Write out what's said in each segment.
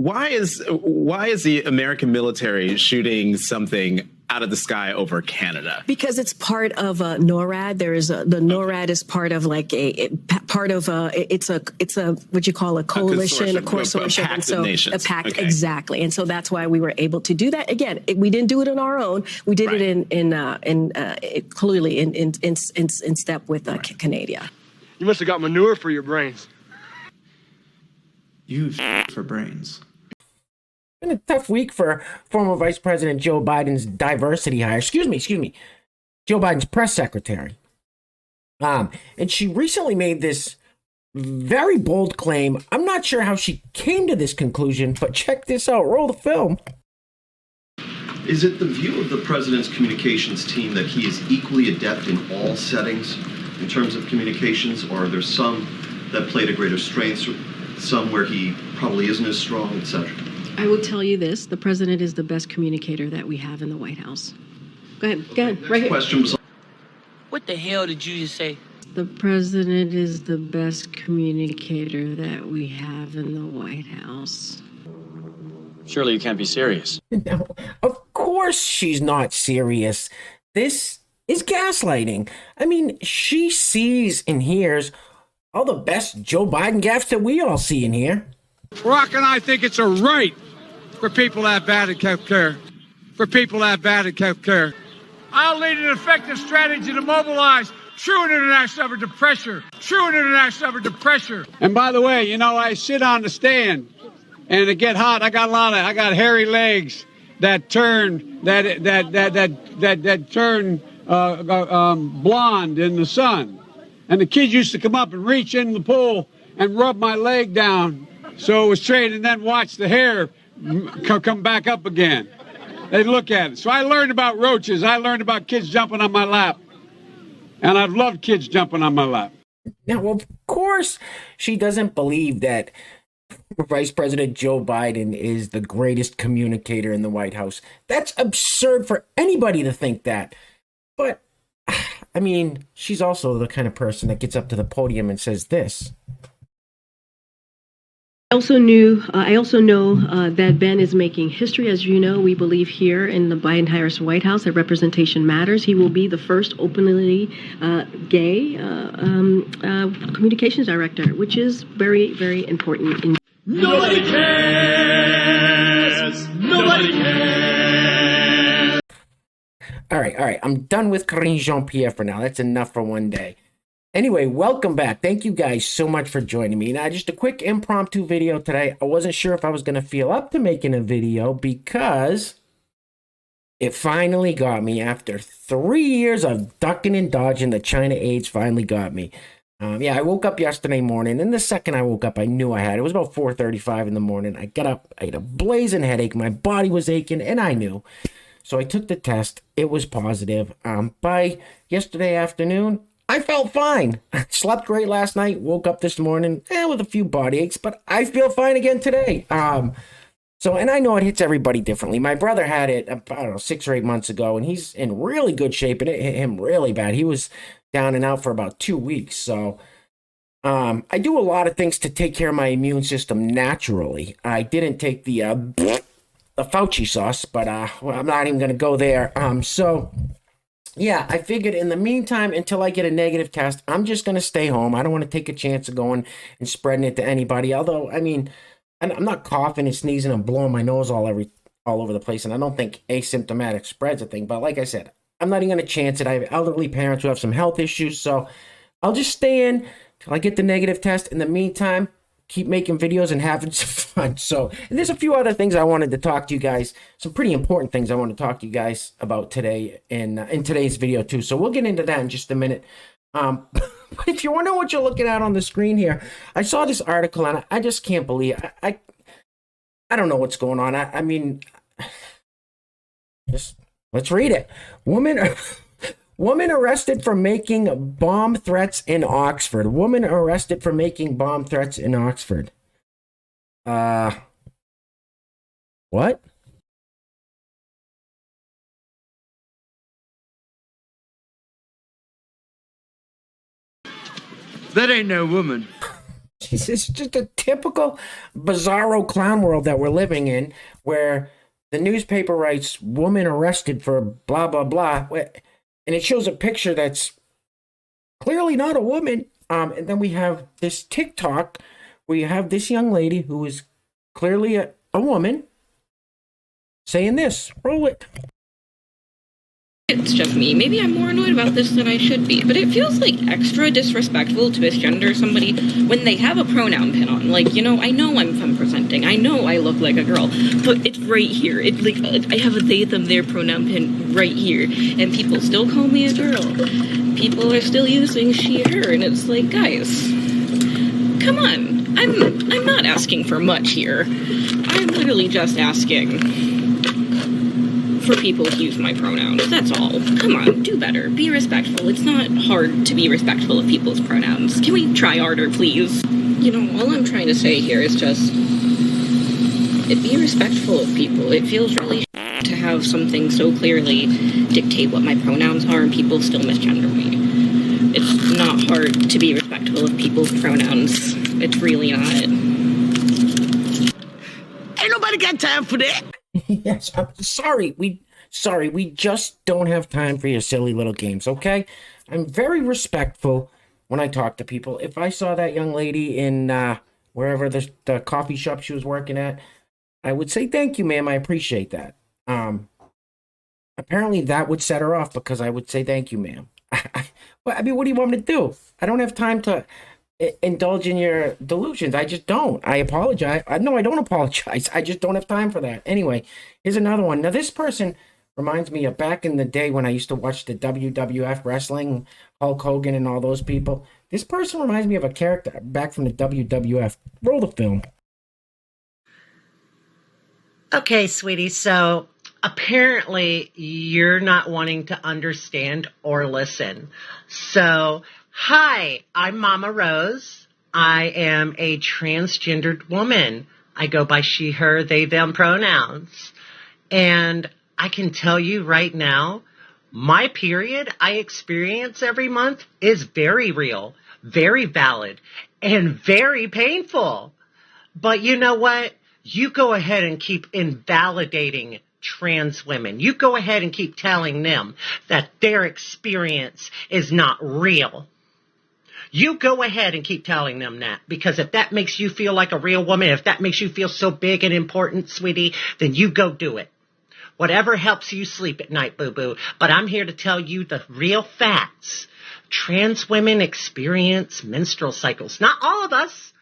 why is the American military shooting something out of the sky over Canada? Because it's part of NORAD. There is the NORAD is part of like it's a what you call a coalition, a consortium, a pact of nations. A pact, exactly. And so that's why we were able to do that. Again, we didn't do it on our own. We did it clearly in step with Canada. You must have got manure for your brains. You for brains. Been a tough week for former Vice President Joe Biden's diversity hire. Excuse me. Joe Biden's press secretary. And she recently made this very bold claim. I'm not sure how she came to this conclusion, but check this out. Roll the film. Is it the view of the president's communications team that he is equally adept in all settings in terms of communications, or are there some that play to greater strengths, some where he probably isn't as strong, etc.? I will tell you this, the president is the best communicator that we have in the White House. Go ahead, right here. Question was, what the hell did you just say? The president is the best communicator that we have in the White House. Surely you can't be serious. No, of course she's not serious. This is gaslighting. I mean, she sees and hears all the best Joe Biden gaffes that we all see and hear. Rock and I think it's a right for people to have bad health care. I'll lead an effective strategy to mobilize true international effort to pressure. And by the way, you know, I sit on the stand and it get hot. I got hairy legs that turn blonde in the sun. And the kids used to come up and reach in the pool and rub my leg down so it was straight, and then watch the hair come back up again. They'd look at it. So I learned about roaches. I learned about kids jumping on my lap. And I've loved kids jumping on my lap. Now, of course, she doesn't believe that Vice President Joe Biden is the greatest communicator in the White House. That's absurd for anybody to think that. But, I mean, she's also the kind of person that gets up to the podium and says this. I also know that Ben is making history. As you know, we believe here in the Biden-Harris White House that representation matters. He will be the first openly gay communications director, which is very, very important. Nobody cares. Nobody cares. All right. I'm done with Karine Jean-Pierre for now. That's enough for one day. Anyway, welcome back. Thank you guys so much for joining me. Now, just a quick impromptu video today. I wasn't sure if I was going to feel up to making a video because it finally got me. After 3 years of ducking and dodging, the China AIDS finally got me. I woke up yesterday morning, and the second I woke up, I knew I had it. It was about 4:35 in the morning. I got up, I had a blazing headache. My body was aching, and I knew. So I took the test. It was positive. By yesterday afternoon, I felt fine. Slept great last night. Woke up this morning with a few body aches, but I feel fine again today. And I know it hits everybody differently. My brother had it, I don't know, 6 or 8 months ago, and he's in really good shape, and it hit him really bad. He was down and out for about 2 weeks. So I do a lot of things to take care of my immune system naturally. I didn't take the Fauci sauce, but I'm not even going to go there. Yeah, I figured in the meantime, until I get a negative test, I'm just going to stay home. I don't want to take a chance of going and spreading it to anybody. Although, I mean, I'm not coughing and sneezing and blowing my nose all over the place, and I don't think asymptomatic spread's a thing. But like I said, I'm not even going to chance it. I have elderly parents who have some health issues, so I'll just stay in till I get the negative test. In the meantime, keep making videos and having some fun. So, and there's a few other things I wanted to talk to you guys, some pretty important things I want to talk to you guys about today in today's video too. So we'll get into that in just a minute. But if you wonder what you're looking at on the screen here, I saw this article and I just can't believe I don't know what's going on. I mean, just let's read it. Woman arrested for making bomb threats in Oxford. Woman arrested for making bomb threats in Oxford. What? That ain't no woman. This is just a typical bizarro clown world that we're living in, where the newspaper writes woman arrested for blah, blah, blah. And it shows a picture that's clearly not a woman. And then we have this TikTok where you have this young lady who is clearly a woman saying this. Roll it. It's just me. Maybe I'm more annoyed about this than I should be, but it feels like extra disrespectful to misgender somebody when they have a pronoun pin on. Like, you know, I know I'm femme presenting. I know I look like a girl, but it's right here. It like I have a they them their pronoun pin right here, and people still call me a girl. People are still using she her, and it's like, guys, come on. I'm not asking for much here. I'm literally just asking for people to use my pronouns. That's all. Come on, do better. Be respectful. It's not hard to be respectful of people's pronouns. Can we try harder, please? You know, all I'm trying to say here is just be respectful of people. It feels really to have something so clearly dictate what my pronouns are and people still misgender me. It's not hard to be respectful of people's pronouns. It's really not. Ain't nobody got time for that. Yes, I'm sorry. We just don't have time for your silly little games, okay? I'm very respectful when I talk to people. If I saw that young lady in wherever the coffee shop she was working at, I would say thank you, ma'am. I appreciate that. Apparently that would set her off because I would say thank you, ma'am. Well, I mean, what do you want me to do? I don't have time to indulge in your delusions. I just don't. I apologize. No, I don't apologize. I just don't have time for that. Anyway, here's another one. Now, this person reminds me of back in the day when I used to watch the WWF wrestling, Hulk Hogan and all those people. This person reminds me of a character back from the WWF. Roll the film. Okay, sweetie, so apparently you're not wanting to understand or listen. So, hi, I'm Mama Rose. I am a transgendered woman. I go by she, her, they, them pronouns. And I can tell you right now, my period I experience every month is very real, very valid, and very painful. But you know what? You go ahead and keep invalidating trans women. You go ahead and keep telling them that their experience is not real. You go ahead and keep telling them that, because if that makes you feel like a real woman, if that makes you feel so big and important, sweetie, then you go do it. Whatever helps you sleep at night, boo-boo. But I'm here to tell you the real facts. Trans women experience menstrual cycles. Not all of us.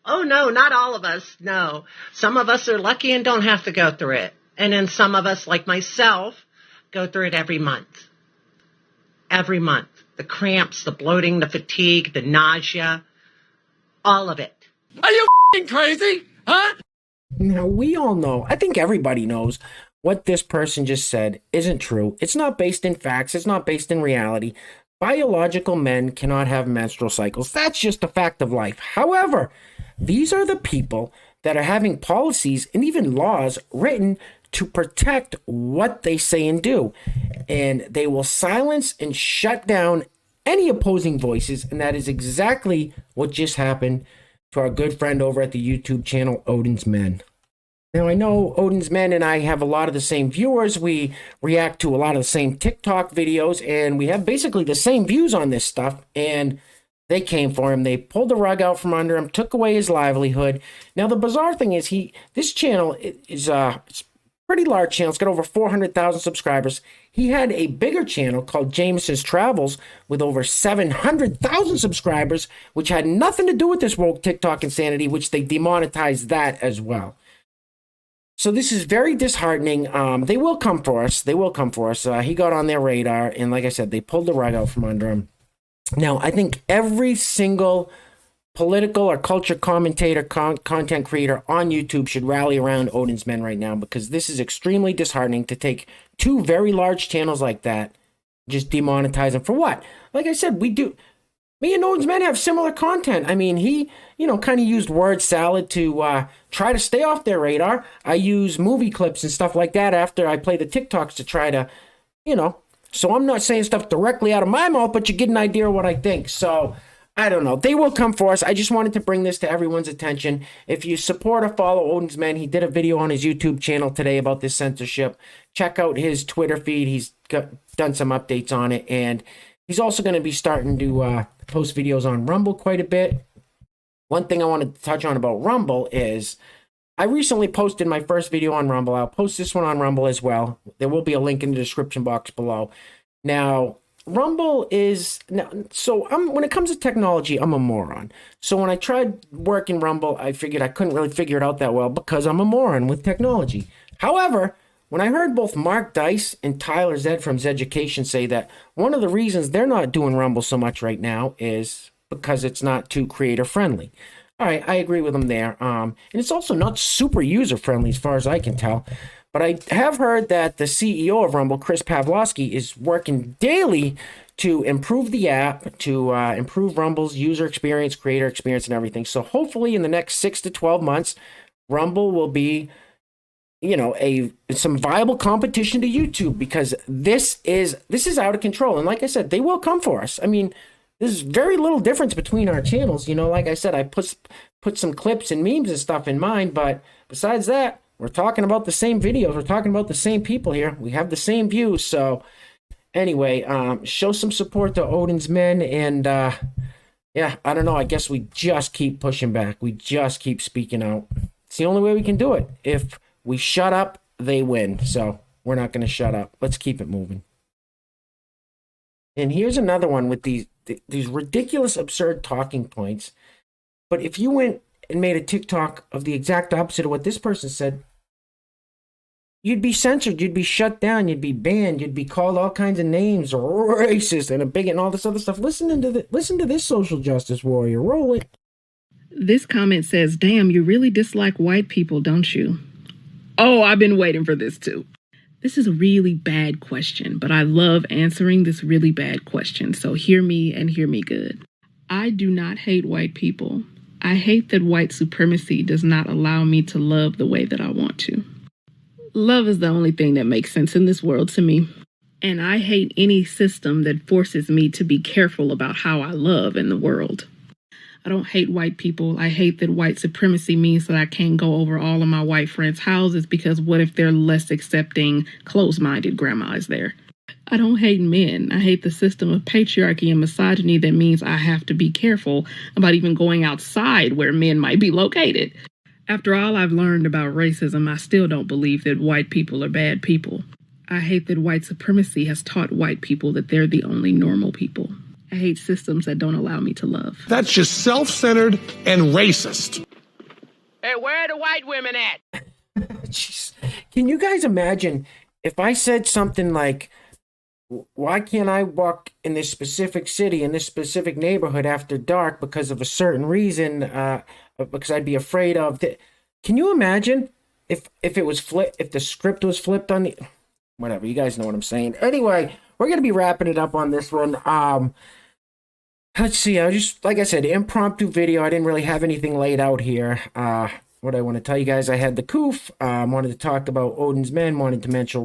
Oh, no, not all of us. No. Some of us are lucky and don't have to go through it. And then some of us, like myself, go through it every month. Every month. The cramps, the bloating, the fatigue, the nausea, all of it. Are you crazy? Huh? Now, we all know, I think everybody knows, what this person just said isn't true. It's not based in facts. It's not based in reality. Biological men cannot have menstrual cycles. That's just a fact of life. However, these are the people that are having policies and even laws written to protect what they say and do. And they will silence and shut down any opposing voices. And that is exactly what just happened to our good friend over at the YouTube channel, Odins Men. Now, I know Odins Men and I have a lot of the same viewers. We react to a lot of the same TikTok videos, and we have basically the same views on this stuff. And they came for him. They pulled the rug out from under him, took away his livelihood. Now, the bizarre thing is this channel is it's a pretty large channel. It's got over 400,000 subscribers. He had a bigger channel called James's Travels with over 700,000 subscribers, which had nothing to do with this woke TikTok insanity, which they demonetized that as well. So this is very disheartening. They will come for us. They will come for us. He got on their radar, and like I said, they pulled the rug out from under him. Now, I think every single political or culture commentator, content creator on YouTube should rally around Odins Men right now, because this is extremely disheartening to take two very large channels like that, just demonetize them for what? Like I said, me and Odins Men have similar content. I mean, he, kind of used word salad to try to stay off their radar. I use movie clips and stuff like that after I play the TikToks to try to, so I'm not saying stuff directly out of my mouth, but you get an idea of what I think. So I don't know. They will come for us. I just wanted to bring this to everyone's attention. If you support or follow Odins Men, he did a video on his YouTube channel today about this censorship. Check out his Twitter feed. He's done some updates on it. And he's also going to be starting to post videos on Rumble quite a bit. One thing I wanted to touch on about Rumble is I recently posted my first video on Rumble. I'll post this one on Rumble as well. There will be a link in the description box below. Now, Rumble is so when it comes to technology, I'm a moron. So when I tried working Rumble, I figured I couldn't really figure it out that well because I'm a moron with technology. However, when I heard both Mark Dice and Tyler Zed from Zeducation say that one of the reasons they're not doing Rumble so much right now is because it's not too creator friendly. All right, I agree with them there. And it's also not super user friendly as far as I can tell. But I have heard that the CEO of Rumble, Chris Pavlovsky, is working daily to improve the app, to improve Rumble's user experience, creator experience, and everything. So hopefully in the next 6 to 12 months, Rumble will be, you know, some viable competition to YouTube, because this is out of control. And like I said, they will come for us. I mean, there's very little difference between our channels. You know, like I said, I put some clips and memes and stuff in mine, but besides that, we're talking about the same videos. We're talking about the same people here. We have the same views. So anyway, show some support to Odins Men. And yeah, I don't know. I guess we just keep pushing back. We just keep speaking out. It's the only way we can do it. If we shut up, they win. So we're not going to shut up. Let's keep it moving. And here's another one with these ridiculous, absurd talking points. But if you went and made a TikTok of the exact opposite of what this person said, you'd be censored, you'd be shut down, you'd be banned, you'd be called all kinds of names, racist and a bigot and all this other stuff. Listen to this social justice warrior. Roll it. This comment says, "Damn, you really dislike white people, don't you?" Oh, I've been waiting for this too. This is a really bad question, but I love answering this really bad question. So hear me and hear me good. I do not hate white people. I hate that white supremacy does not allow me to love the way that I want to. Love is the only thing that makes sense in this world to me. And I hate any system that forces me to be careful about how I love in the world. I don't hate white people. I hate that white supremacy means that I can't go over all of my white friends' houses because what if they're less accepting, closed-minded grandmas there? I don't hate men. I hate the system of patriarchy and misogyny that means I have to be careful about even going outside where men might be located. After all I've learned about racism, I still don't believe that white people are bad people. I hate that white supremacy has taught white people that they're the only normal people. I hate systems that don't allow me to love. That's just self-centered and racist. Hey, where are the white women at? Jeez. Can you guys imagine if I said something like, why can't I walk in this specific city, in this specific neighborhood after dark because of a certain reason, because I'd be afraid of that? Can you imagine if it was if the script was flipped on the, whatever, you guys know what I'm saying. Anyway, we're going to be wrapping it up on this one. Let's see, I just, like I said, impromptu video. I didn't really have anything laid out here. What I want to tell you guys, I had the coof, wanted to talk about Odins Men, wanted to mention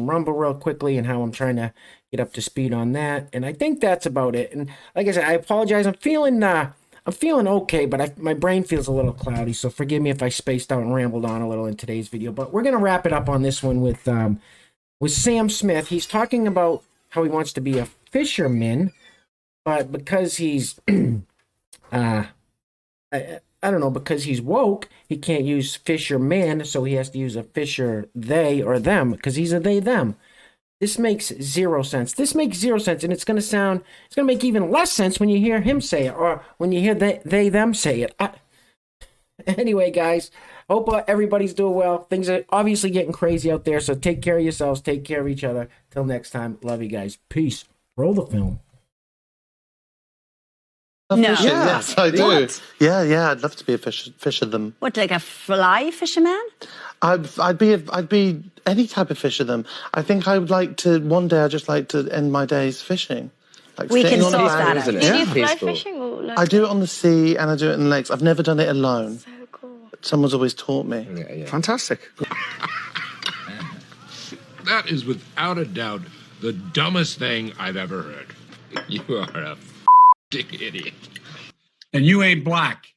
Rumble real quickly and how I'm trying to get up to speed on that. And I think that's about it. And like I said, I apologize. I'm feeling okay, but my brain feels a little cloudy. So forgive me if I spaced out and rambled on a little in today's video. But we're going to wrap it up on this one with Sam Smith. He's talking about how he wants to be a fisherman, but because he's, I don't know, because he's woke, he can't use fisherman, so he has to use a fisher they or them, because he's a they them. This makes zero sense. This makes zero sense, and it's going to make even less sense when you hear him say it, or when you hear they them say it. Anyway, guys, hope everybody's doing well. Things are obviously getting crazy out there, so take care of yourselves, take care of each other. Till next time, love you guys. Peace. Roll the film. No. Yes, I do. What? Yeah, I'd love to be a fisherman. What, like a fly fisherman? I'd be any type of fisherman. I think I would like to, one day I'd just like to end my days fishing. Like we can sitting on sort a that out. bank. Do you fly fishing? Or like... I do it on the sea and I do it in the lakes. I've never done it alone. So cool. Someone's always taught me. Yeah. Fantastic. That is without a doubt the dumbest thing I've ever heard. You are a Idiot. And you ain't black.